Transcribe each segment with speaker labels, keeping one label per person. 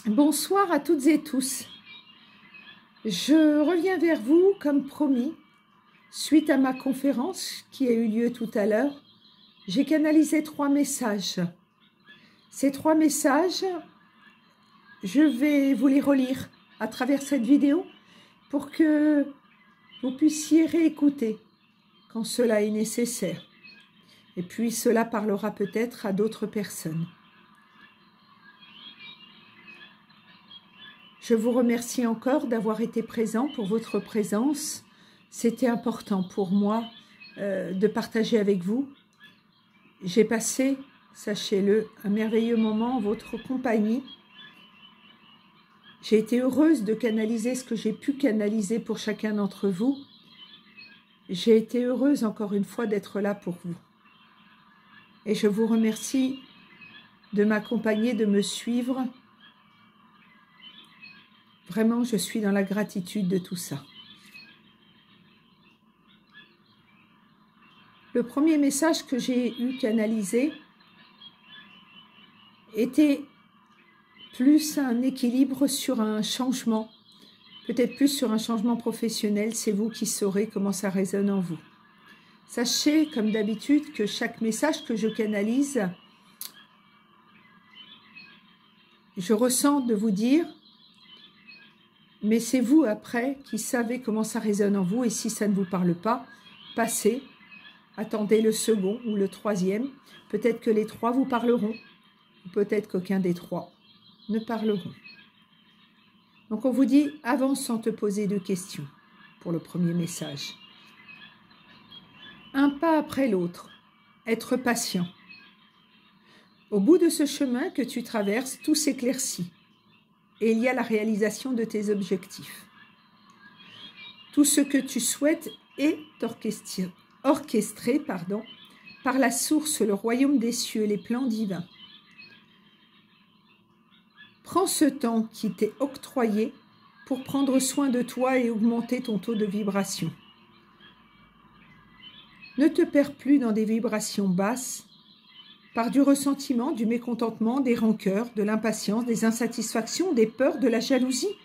Speaker 1: Bonsoir à toutes et tous. Je reviens vers vous comme promis, suite à ma conférence qui a eu lieu tout à l'heure. J'ai canalisé 3 messages. Ces 3 messages, je vais vous les relire à travers cette vidéo pour que vous puissiez réécouter quand cela est nécessaire. Et puis cela parlera peut-être à d'autres personnes. Je vous remercie encore d'avoir été présent pour votre présence. C'était important pour moi de partager avec vous. J'ai passé, sachez-le, un merveilleux moment en votre compagnie. J'ai été heureuse de canaliser ce que j'ai pu canaliser pour chacun d'entre vous. J'ai été heureuse encore une fois d'être là pour vous. Et je vous remercie de m'accompagner, de me suivre. Vraiment, je suis dans la gratitude de tout ça. Le premier message que j'ai eu canalisé était plus un équilibre sur un changement, peut-être plus sur un changement professionnel. C'est vous qui saurez comment ça résonne en vous. Sachez, comme d'habitude, que chaque message que je canalise, je ressens de vous dire, mais c'est vous après qui savez comment ça résonne en vous, et si ça ne vous parle pas, passez, attendez le second ou le troisième, peut-être que les 3 vous parleront, ou peut-être qu'aucun des 3 ne parleront. Donc on vous dit, avance sans te poser de questions, pour le premier message. Un pas après l'autre, être patient. Au bout de ce chemin que tu traverses, tout s'éclaircit. Et il y a la réalisation de tes objectifs. Tout ce que tu souhaites est orchestré par la source, le royaume des cieux, les plans divins. Prends ce temps qui t'est octroyé pour prendre soin de toi et augmenter ton taux de vibration. Ne te perds plus dans des vibrations basses, par du ressentiment, du mécontentement, des rancœurs, de l'impatience, des insatisfactions, des peurs, de la jalousie,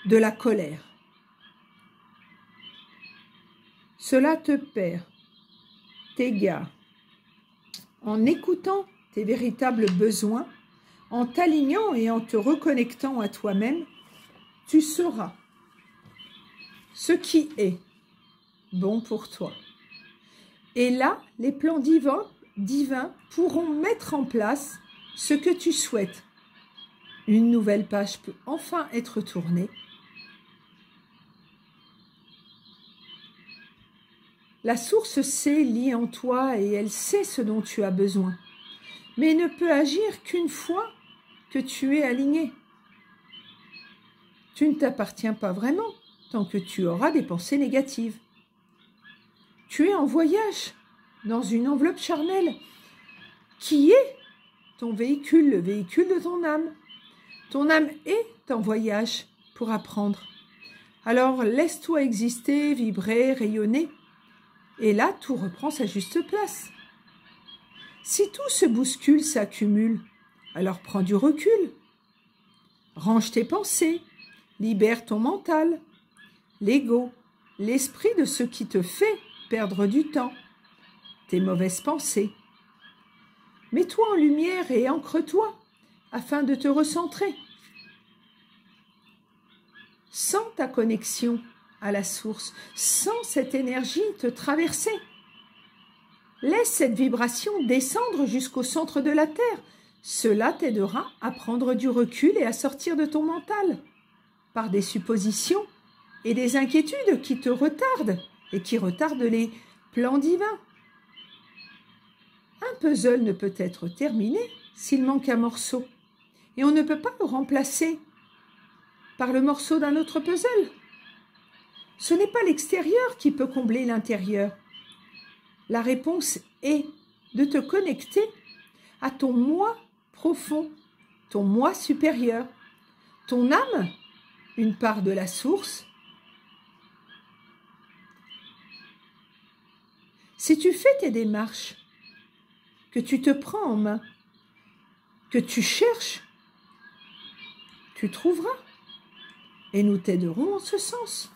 Speaker 1: de la colère. Cela te perd, t'égare. En écoutant tes véritables besoins, en t'alignant et en te reconnectant à toi-même, tu sauras ce qui est bon pour toi. Et là, les plans divins pourront mettre en place ce que tu souhaites. Une nouvelle page peut enfin être tournée. La source sait, lit en toi et elle sait ce dont tu as besoin, mais ne peut agir qu'une fois que tu es aligné. Tu ne t'appartiens pas vraiment tant que tu auras des pensées négatives. Tu es en voyage dans une enveloppe charnelle qui est ton véhicule, le véhicule de ton âme. Ton âme est en voyage pour apprendre. Alors laisse-toi exister, vibrer, rayonner. Et là, tout reprend sa juste place. Si tout se bouscule, s'accumule, alors prends du recul. Range tes pensées, libère ton mental, l'ego, l'esprit de ce qui te fait perdre du temps, tes mauvaises pensées. Mets-toi en lumière et ancre-toi afin de te recentrer. Sens ta connexion à la source, sens cette énergie te traverser. Laisse cette vibration descendre jusqu'au centre de la Terre. Cela t'aidera à prendre du recul et à sortir de ton mental par des suppositions et des inquiétudes qui te retardent et qui retardent les plans divins. Un puzzle ne peut être terminé s'il manque un morceau. Et on ne peut pas le remplacer par le morceau d'un autre puzzle. Ce n'est pas l'extérieur qui peut combler l'intérieur. La réponse est de te connecter à ton moi profond, ton moi supérieur, ton âme, une part de la source. Si tu fais tes démarches, que tu te prends en main, que tu cherches tu trouveras. Et nous t'aiderons en ce sens.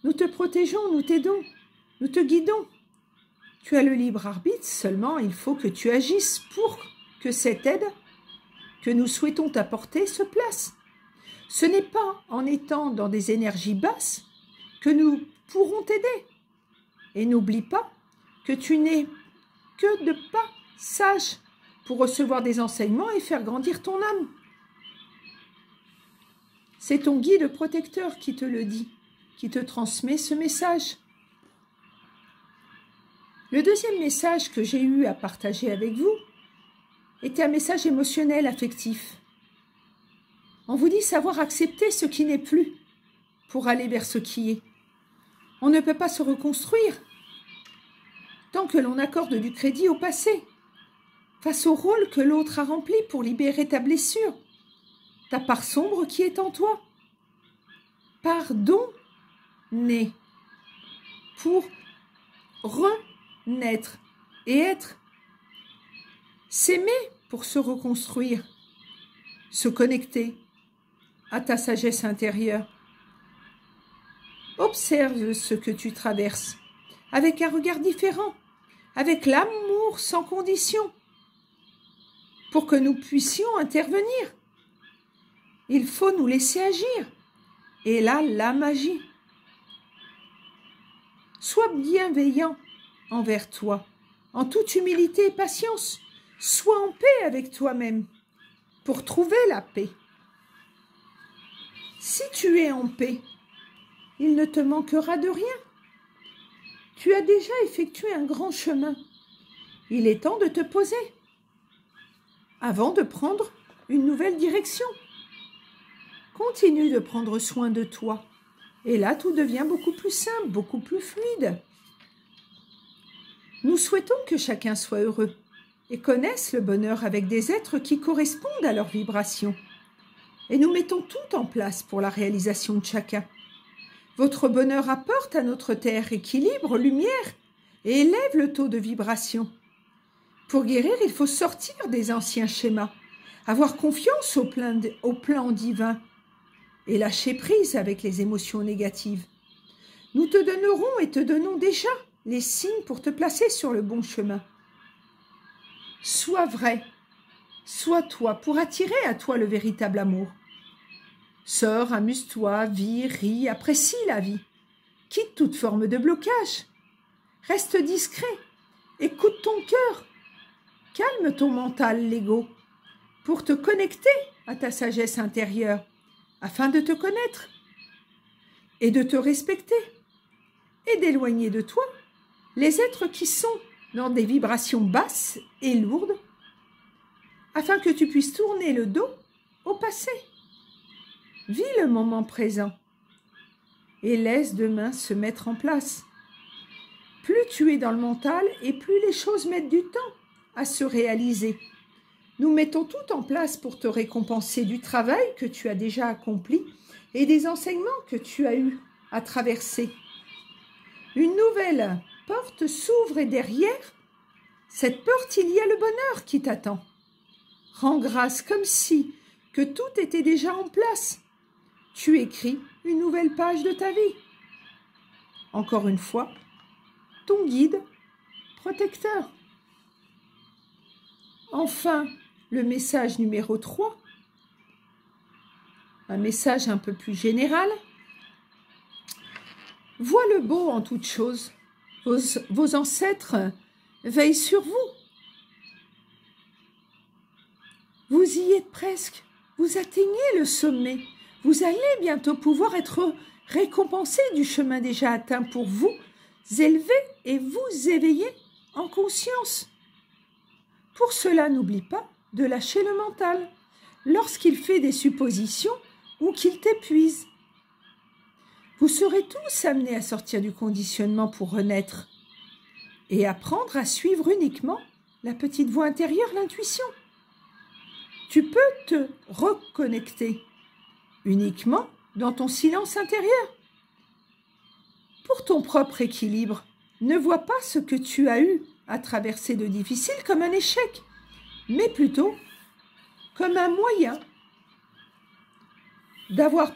Speaker 1: Nous te protégeons, nous t'aidons, nous te guidons. Tu as le libre arbitre, seulement il faut que tu agisses pour que cette aide que nous souhaitons t'apporter se place. Ce n'est pas en étant dans des énergies basses que nous pourrons t'aider. Et n'oublie pas que tu n'es que de passage pour recevoir des enseignements et faire grandir ton âme. C'est ton guide protecteur qui te le dit, qui te transmet ce message. Le deuxième message que j'ai eu à partager avec vous était un message émotionnel, affectif. On vous dit savoir accepter ce qui n'est plus pour aller vers ce qui est. On ne peut pas se reconstruire tant que l'on accorde du crédit au passé, face au rôle que l'autre a rempli pour libérer ta blessure, ta part sombre qui est en toi. Pardonner pour renaître et être. S'aimer pour se reconstruire, se connecter à ta sagesse intérieure. Observe ce que tu traverses avec un regard différent, avec l'amour sans condition, pour que nous puissions intervenir. Il faut nous laisser agir. Et là, la magie. Sois bienveillant envers toi, en toute humilité et patience. Sois en paix avec toi-même pour trouver la paix. Si tu es en paix, il ne te manquera de rien. Tu as déjà effectué un grand chemin. Il est temps de te poser avant de prendre une nouvelle direction. Continue de prendre soin de toi. Et là, tout devient beaucoup plus simple, beaucoup plus fluide. Nous souhaitons que chacun soit heureux et connaisse le bonheur avec des êtres qui correspondent à leur vibration. Et nous mettons tout en place pour la réalisation de chacun. Votre bonheur apporte à notre terre équilibre, lumière et élève le taux de vibration. Pour guérir, il faut sortir des anciens schémas, avoir confiance au plan divin et lâcher prise avec les émotions négatives. Nous te donnerons et te donnons déjà les signes pour te placer sur le bon chemin. Sois vrai, sois toi pour attirer à toi le véritable amour. Sors, amuse-toi, vis, ris, apprécie la vie. Quitte toute forme de blocage. Reste discret, écoute ton cœur. Calme ton mental, l'ego, pour te connecter à ta sagesse intérieure, afin de te connaître et de te respecter et d'éloigner de toi les êtres qui sont dans des vibrations basses et lourdes, afin que tu puisses tourner le dos au passé. Vis le moment présent et laisse demain se mettre en place. Plus tu es dans le mental et plus les choses mettent du temps à se réaliser. Nous mettons tout en place pour te récompenser du travail que tu as déjà accompli et des enseignements que tu as eus à traverser. Une nouvelle porte s'ouvre et derrière cette porte, il y a le bonheur qui t'attend. Rends grâce comme si que tout était déjà en place. Tu écris une nouvelle page de ta vie. Encore une fois, ton guide protecteur. Enfin, le message numéro 3, un message un peu plus général. Vois le beau en toute chose. Vos ancêtres veillent sur vous. Vous y êtes presque. Vous atteignez le sommet. Vous allez bientôt pouvoir être récompensé du chemin déjà atteint pour vous élever et vous éveiller en conscience. Pour cela, n'oublie pas de lâcher le mental lorsqu'il fait des suppositions ou qu'il t'épuise. Vous serez tous amenés à sortir du conditionnement pour renaître et apprendre à suivre uniquement la petite voix intérieure, l'intuition. Tu peux te reconnecter uniquement dans ton silence intérieur. Pour ton propre équilibre, ne vois pas ce que tu as eu à traverser de difficile comme un échec, mais plutôt comme un moyen d'avoir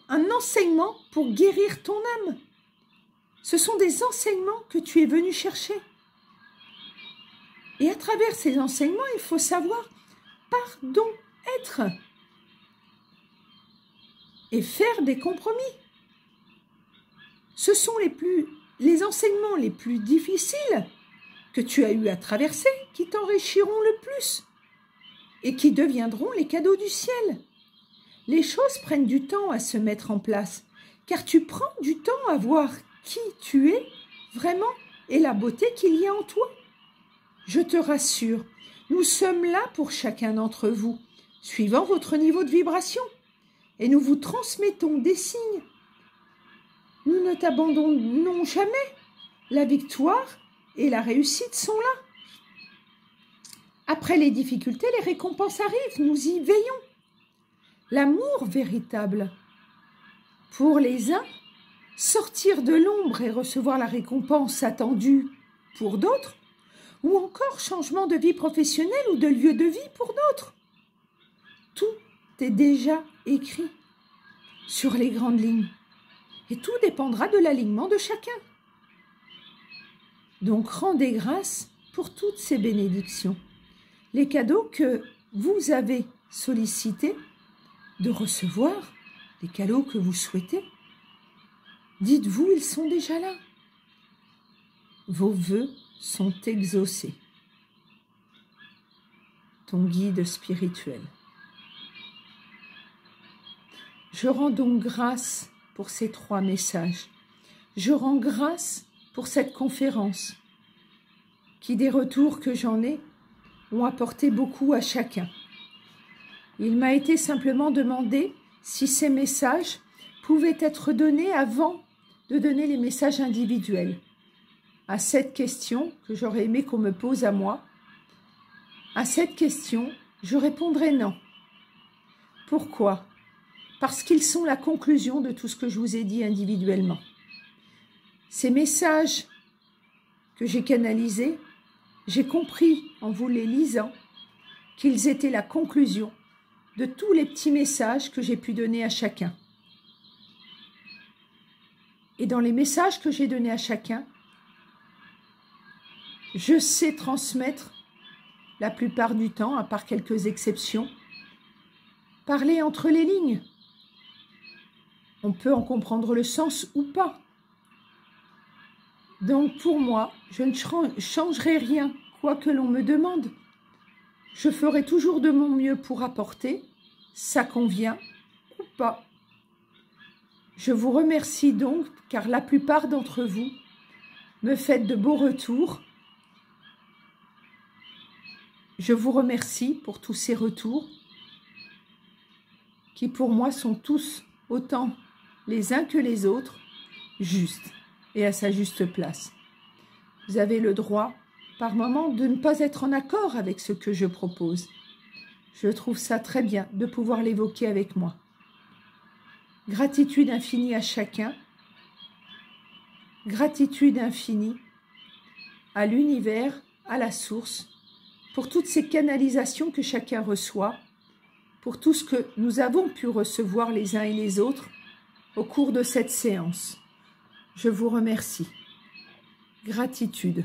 Speaker 1: un enseignement pour guérir ton âme. Ce sont des enseignements que tu es venu chercher. Et à travers ces enseignements, il faut savoir pardon être et faire des compromis. Ce sont les enseignements les plus difficiles que tu as eu à traverser qui t'enrichiront le plus et qui deviendront les cadeaux du ciel. Les choses prennent du temps à se mettre en place, car tu prends du temps à voir qui tu es vraiment et la beauté qu'il y a en toi. Je te rassure, nous sommes là pour chacun d'entre vous, suivant votre niveau de vibration, et nous vous transmettons des signes. Nous ne t'abandonnons jamais. La victoire et la réussite sont là. Après les difficultés, les récompenses arrivent, nous y veillons. L'amour véritable. Pour les uns, sortir de l'ombre et recevoir la récompense attendue pour d'autres, ou encore changement de vie professionnelle ou de lieu de vie pour d'autres. Tout est déjà écrit sur les grandes lignes et tout dépendra de l'alignement de chacun. Donc rendez grâce pour toutes ces bénédictions, les cadeaux que vous avez sollicités de recevoir, les cadeaux que vous souhaitez. Dites-vous, ils sont déjà là. Vos vœux sont exaucés. Ton guide spirituel. Je rends donc grâce pour ces 3 messages. Je rends grâce pour cette conférence qui, des retours que j'en ai, ont apporté beaucoup à chacun. Il m'a été simplement demandé si ces messages pouvaient être donnés avant de donner les messages individuels. À cette question que j'aurais aimé qu'on me pose à moi, à cette question, je répondrai non. Pourquoi ? Parce qu'ils sont la conclusion de tout ce que je vous ai dit individuellement. Ces messages que j'ai canalisés, j'ai compris en vous les lisant qu'ils étaient la conclusion de tous les petits messages que j'ai pu donner à chacun. Et dans les messages que j'ai donnés à chacun, je sais transmettre la plupart du temps, à part quelques exceptions, parler entre les lignes. On peut en comprendre le sens ou pas. Donc pour moi, je ne changerai rien, quoi que l'on me demande. Je ferai toujours de mon mieux pour apporter, ça convient ou pas. Je vous remercie donc, car la plupart d'entre vous me faites de beaux retours. Je vous remercie pour tous ces retours qui pour moi sont tous autant les uns que les autres justes et à sa juste place. Vous avez le droit par moment de ne pas être en accord avec ce que je propose. Je trouve ça très bien de pouvoir l'évoquer avec moi. Gratitude infinie à chacun. Gratitude infinie à l'univers, à la source, pour toutes ces canalisations que chacun reçoit, pour tout ce que nous avons pu recevoir les uns et les autres au cours de cette séance. Je vous remercie. Gratitude.